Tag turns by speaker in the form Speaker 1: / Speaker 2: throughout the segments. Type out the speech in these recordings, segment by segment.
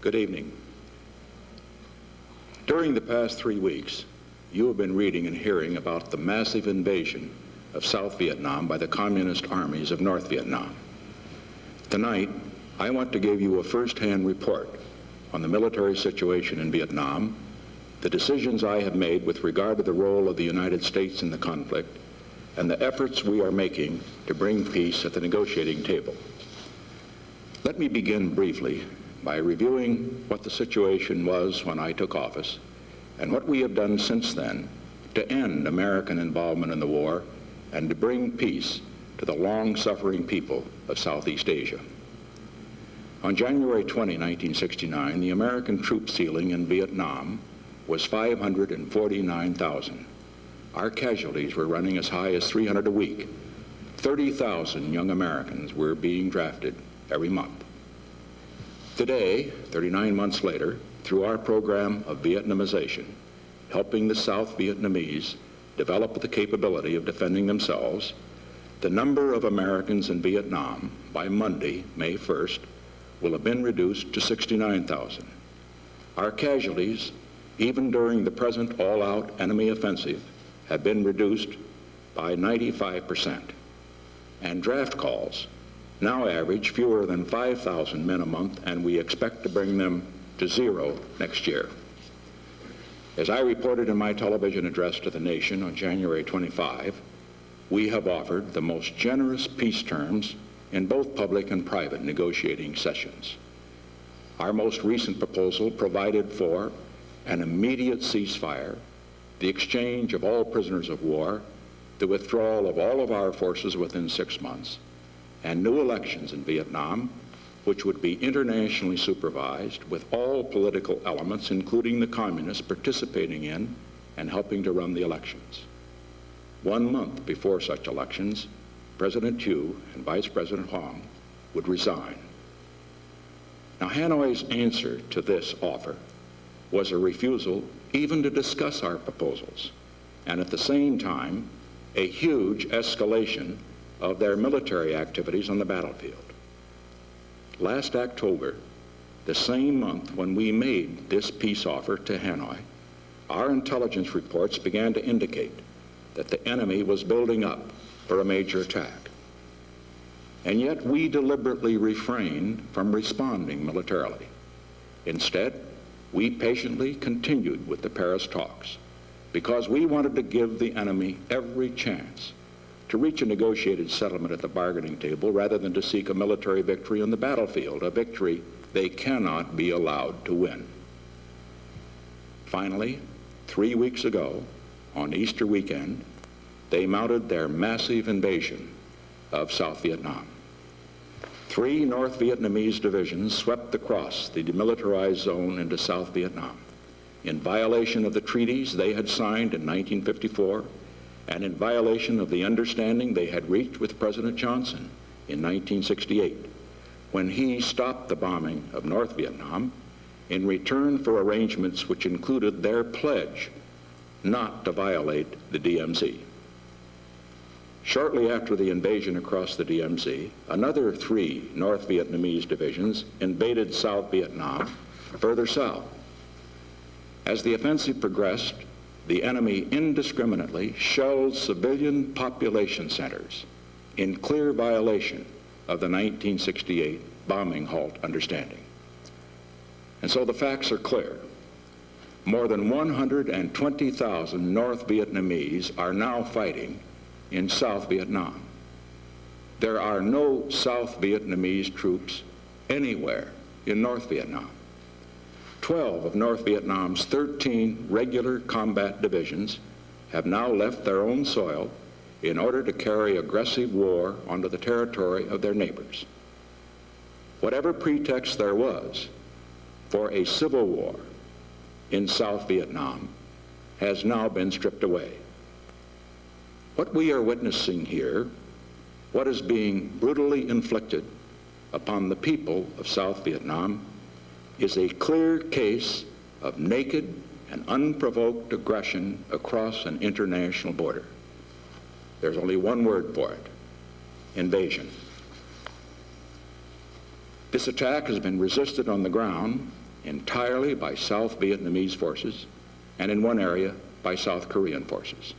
Speaker 1: Good evening. During the past 3 weeks, you have been reading and hearing about the massive invasion of South Vietnam by the communist armies of North Vietnam. Tonight, I want to give you a first-hand report on the military situation in Vietnam, the decisions I have made with regard to the role of the United States in the conflict, and the efforts we are making to bring peace at the negotiating table. Let me begin briefly by reviewing what the situation was when I took office and what we have done since then to end American involvement in the war and to bring peace to the long-suffering people of Southeast Asia. On January 20, 1969, the American troop ceiling in Vietnam was 549,000. Our casualties were running as high as 300 a week. 30,000 young Americans were being drafted every month. Today, 39 months later, through our program of Vietnamization, helping the South Vietnamese develop the capability of defending themselves, the number of Americans in Vietnam by Monday, May 1st, will have been reduced to 69,000. Our casualties, even during the present all-out enemy offensive, have been reduced by 95%. And draft calls now average fewer than 5,000 men a month, and we expect to bring them to 0 next year. As I reported in my television address to the nation on January 25, we have offered the most generous peace terms in both public and private negotiating sessions. Our most recent proposal provided for an immediate ceasefire, the exchange of all prisoners of war, the withdrawal of all of our forces within 6 months, and new elections in Vietnam, which would be internationally supervised with all political elements, including the communists, participating in and helping to run the elections. 1 month before such elections, President Thieu and Vice President Hoang would resign. Now, Hanoi's answer to this offer was a refusal even to discuss our proposals, and at the same time, a huge escalation of their military activities on the battlefield. Last October, the same month when we made this peace offer to Hanoi, our intelligence reports began to indicate that the enemy was building up for a major attack. And yet we deliberately refrained from responding militarily. Instead, we patiently continued with the Paris talks because we wanted to give the enemy every chance to reach a negotiated settlement at the bargaining table rather than to seek a military victory on the battlefield, a victory they cannot be allowed to win. Finally, 3 weeks ago, on Easter weekend, they mounted their massive invasion of South Vietnam. 3 North Vietnamese divisions swept across the demilitarized zone into South Vietnam in violation of the treaties they had signed in 1954 and in violation of the understanding they had reached with President Johnson in 1968 when he stopped the bombing of North Vietnam in return for arrangements which included their pledge not to violate the DMZ. Shortly after the invasion across the DMZ, another 3 North Vietnamese divisions invaded South Vietnam further south. As the offensive progressed, the enemy indiscriminately shelled civilian population centers in clear violation of the 1968 bombing halt understanding. And so the facts are clear. More than 120,000 North Vietnamese are now fighting in South Vietnam. There are no South Vietnamese troops anywhere in North Vietnam. 12 of North Vietnam's 13 regular combat divisions have now left their own soil in order to carry aggressive war onto the territory of their neighbors. Whatever pretext there was for a civil war in South Vietnam has now been stripped away. What we are witnessing here, what is being brutally inflicted upon the people of South Vietnam, is a clear case of naked and unprovoked aggression across an international border. There's only one word for it: invasion. This attack has been resisted on the ground entirely by South Vietnamese forces and in one area by South Korean forces.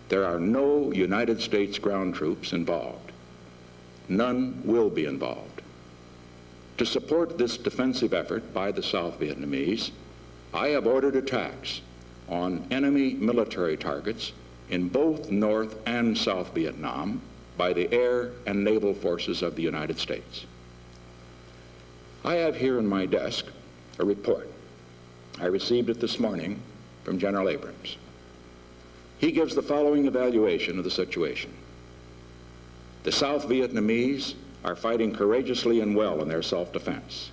Speaker 1: There are no United States ground troops involved. None will be involved. To support this defensive effort by the South Vietnamese, I have ordered attacks on enemy military targets in both North and South Vietnam by the air and naval forces of the United States. I have here in my desk a report. I received it this morning from General Abrams. He gives the following evaluation of the situation. The South Vietnamese are fighting courageously and well in their self-defense.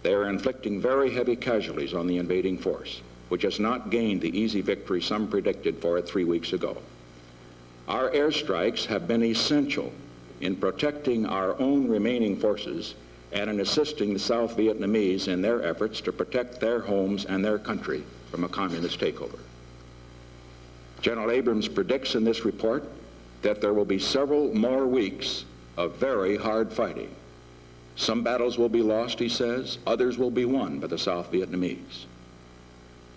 Speaker 1: They are inflicting very heavy casualties on the invading force, which has not gained the easy victory some predicted for it 3 weeks ago. Our airstrikes have been essential in protecting our own remaining forces and in assisting the South Vietnamese in their efforts to protect their homes and their country from a communist takeover. General Abrams predicts in this report that there will be several more weeks of very hard fighting. Some battles will be lost, he says, others will be won by the South Vietnamese.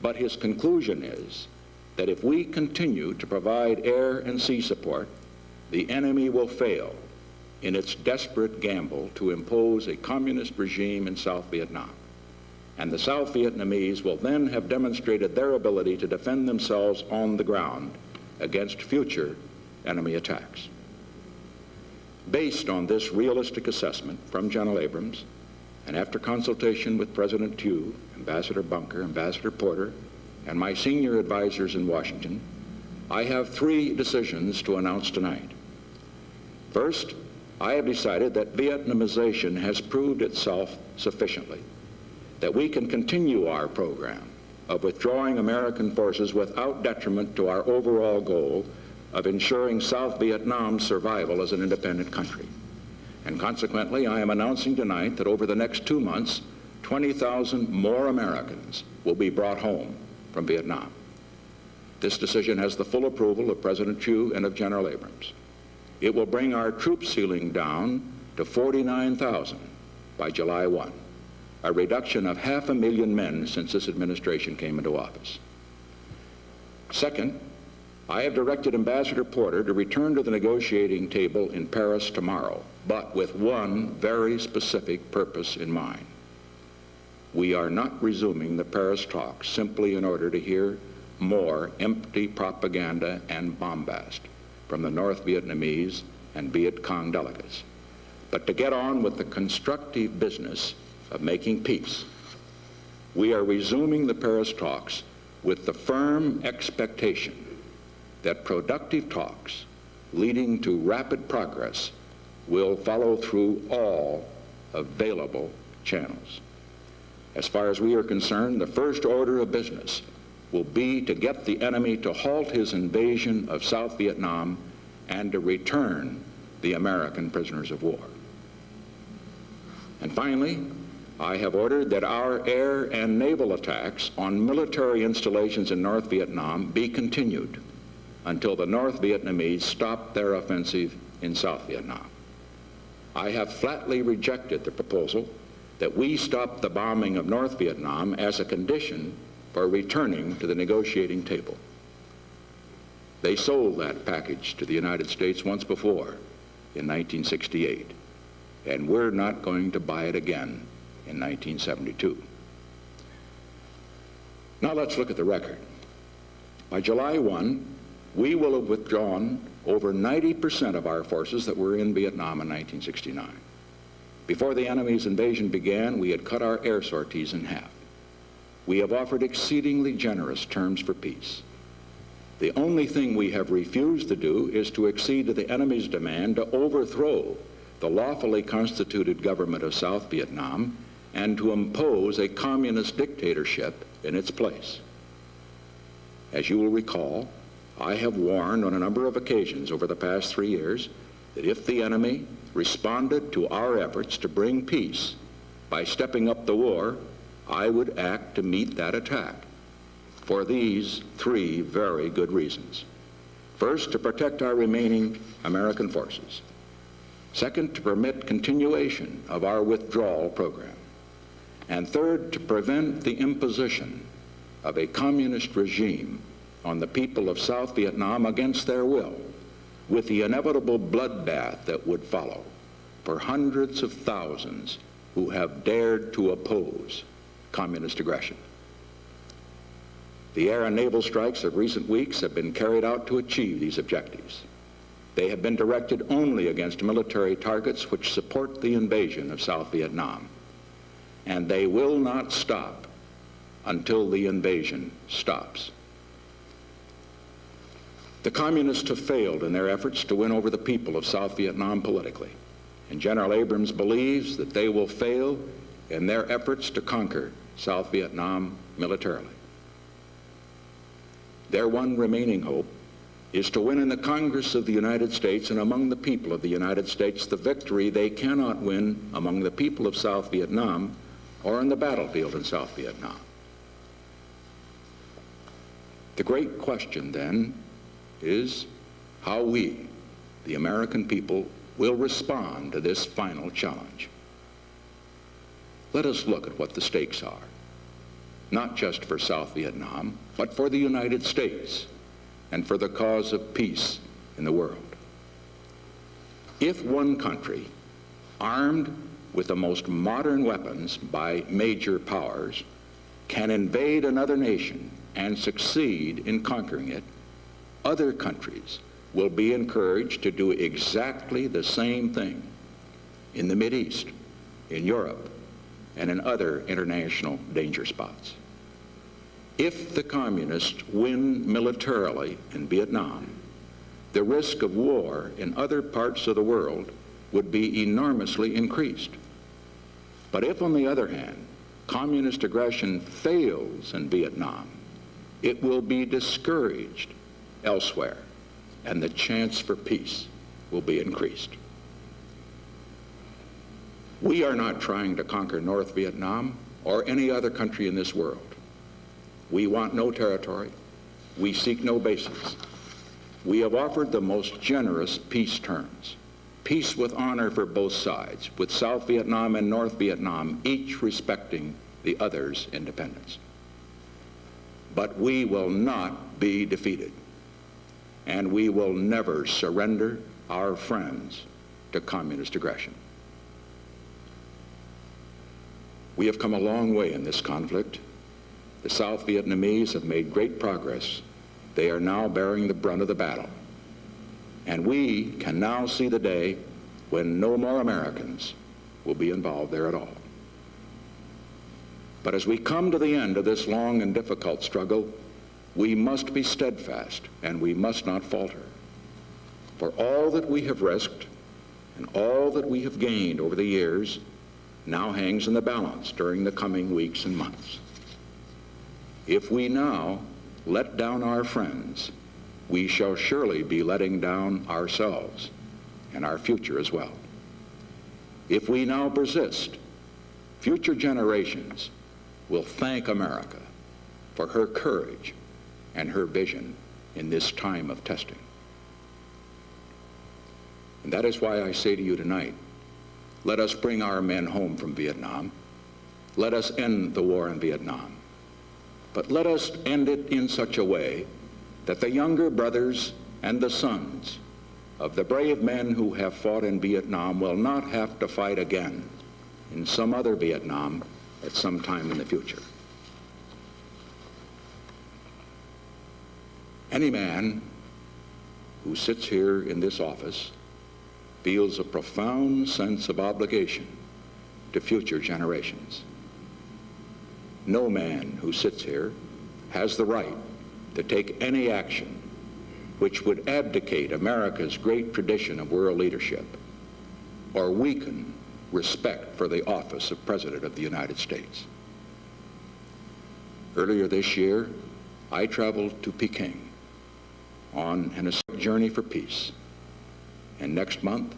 Speaker 1: But his conclusion is that if we continue to provide air and sea support, the enemy will fail in its desperate gamble to impose a communist regime in South Vietnam. And the South Vietnamese will then have demonstrated their ability to defend themselves on the ground against future enemy attacks. Based on this realistic assessment from General Abrams, and after consultation with President Tew, Ambassador Bunker, Ambassador Porter, and my senior advisors in Washington, I have 3 decisions to announce tonight. First, I have decided that Vietnamization has proved itself sufficiently, that we can continue our program of withdrawing American forces without detriment to our overall goal of ensuring South Vietnam's survival as an independent country. And consequently, I am announcing tonight that over the next 2 months, 20,000 more Americans will be brought home from Vietnam. This decision has the full approval of President Tew and of General Abrams. It will bring our troop ceiling down to 49,000 by July 1, a reduction of 500,000 men since this administration came into office. Second, I have directed Ambassador Porter to return to the negotiating table in Paris tomorrow, but with one very specific purpose in mind. We are not resuming the Paris talks simply in order to hear more empty propaganda and bombast from the North Vietnamese and Viet Cong delegates, but to get on with the constructive business of making peace. We are resuming the Paris talks with the firm expectation that productive talks leading to rapid progress will follow through all available channels. As far as we are concerned, the first order of business will be to get the enemy to halt his invasion of South Vietnam and to return the American prisoners of war. And finally, I have ordered that our air and naval attacks on military installations in North Vietnam be continued until the North Vietnamese stop their offensive in South Vietnam. I have flatly rejected the proposal that we stop the bombing of North Vietnam as a condition for returning to the negotiating table. They sold that package to the United States once before in 1968, and we're not going to buy it again in 1972. Now let's look at the record. By July 1, we will have withdrawn over 90% of our forces that were in Vietnam in 1969. Before the enemy's invasion began, we had cut our air sorties in half. We have offered exceedingly generous terms for peace. The only thing we have refused to do is to accede to the enemy's demand to overthrow the lawfully constituted government of South Vietnam and to impose a communist dictatorship in its place. As you will recall, I have warned on a number of occasions over the past 3 years that if the enemy responded to our efforts to bring peace by stepping up the war, I would act to meet that attack for these 3 very good reasons. First, to protect our remaining American forces. Second, to permit continuation of our withdrawal program. And third, to prevent the imposition of a communist regime on the people of South Vietnam against their will, with the inevitable bloodbath that would follow for hundreds of thousands who have dared to oppose communist aggression. The air and naval strikes of recent weeks have been carried out to achieve these objectives. They have been directed only against military targets which support the invasion of South Vietnam, and they will not stop until the invasion stops. The communists have failed in their efforts to win over the people of South Vietnam politically, and General Abrams believes that they will fail in their efforts to conquer South Vietnam militarily. Their one remaining hope is to win in the Congress of the United States and among the people of the United States the victory they cannot win among the people of South Vietnam or on the battlefield in South Vietnam. The great question then is how we, the American people, will respond to this final challenge. Let us look at what the stakes are, not just for South Vietnam, but for the United States and for the cause of peace in the world. If one country, armed with the most modern weapons by major powers, can invade another nation and succeed in conquering it, other countries will be encouraged to do exactly the same thing in the Mideast, in Europe, and in other international danger spots. If the communists win militarily in Vietnam, the risk of war in other parts of the world would be enormously increased. But if, on the other hand, communist aggression fails in Vietnam, it will be discouraged elsewhere, and the chance for peace will be increased. We are not trying to conquer North Vietnam or any other country in this world. We want no territory. We seek no bases. We have offered the most generous peace terms, peace with honor for both sides, with South Vietnam and North Vietnam, each respecting the other's independence. But we will not be defeated, and we will never surrender our friends to communist aggression. We have come a long way in this conflict. The South Vietnamese have made great progress. They are now bearing the brunt of the battle. And we can now see the day when no more Americans will be involved there at all. But as we come to the end of this long and difficult struggle, we must be steadfast and we must not falter. For all that we have risked and all that we have gained over the years now hangs in the balance during the coming weeks and months. If we now let down our friends, we shall surely be letting down ourselves and our future as well. If we now persist, future generations will thank America for her courage and her vision in this time of testing. And that is why I say to you tonight, let us bring our men home from Vietnam. Let us end the war in Vietnam. But let us end it in such a way that the younger brothers and the sons of the brave men who have fought in Vietnam will not have to fight again in some other Vietnam at some time in the future. Any man who sits here in this office feels a profound sense of obligation to future generations. No man who sits here has the right to take any action which would abdicate America's great tradition of world leadership or weaken respect for the office of President of the United States. Earlier this year, I traveled to Peking on an historic journey for peace. And next month,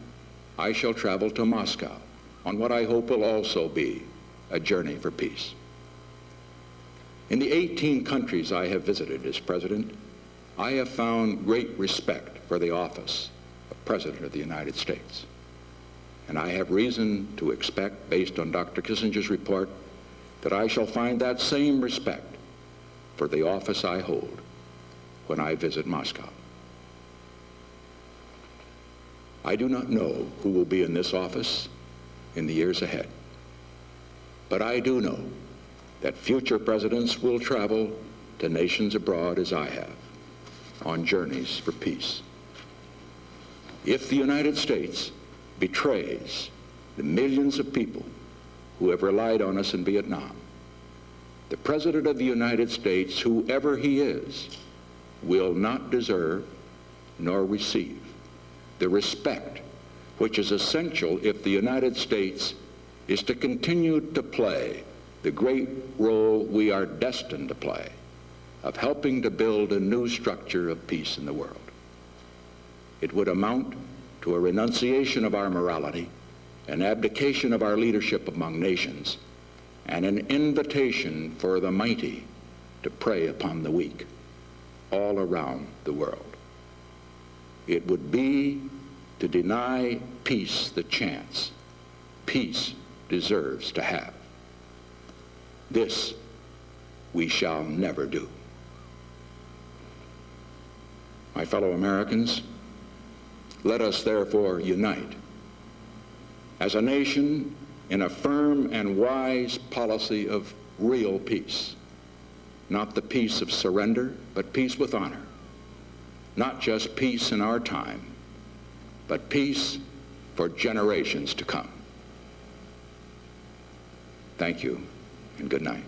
Speaker 1: I shall travel to Moscow on what I hope will also be a journey for peace. In the 18 countries I have visited as president, I have found great respect for the office of President of the United States. And I have reason to expect, based on Dr. Kissinger's report, that I shall find that same respect for the office I hold when I visit Moscow. I do not know who will be in this office in the years ahead, but I do know that future presidents will travel to nations abroad as I have, on journeys for peace. If the United States betrays the millions of people who have relied on us in Vietnam, the President of the United States, whoever he is, will not deserve nor receive the respect which is essential if the United States is to continue to play the great role we are destined to play of helping to build a new structure of peace in the world. It would amount to a renunciation of our morality, an abdication of our leadership among nations, and an invitation for the mighty to prey upon the weak all around the world. It would be to deny peace the chance peace deserves to have. This we shall never do. My fellow Americans, let us therefore unite as a nation in a firm and wise policy of real peace. Not the peace of surrender, but peace with honor. Not just peace in our time, but peace for generations to come. Thank you, and good night.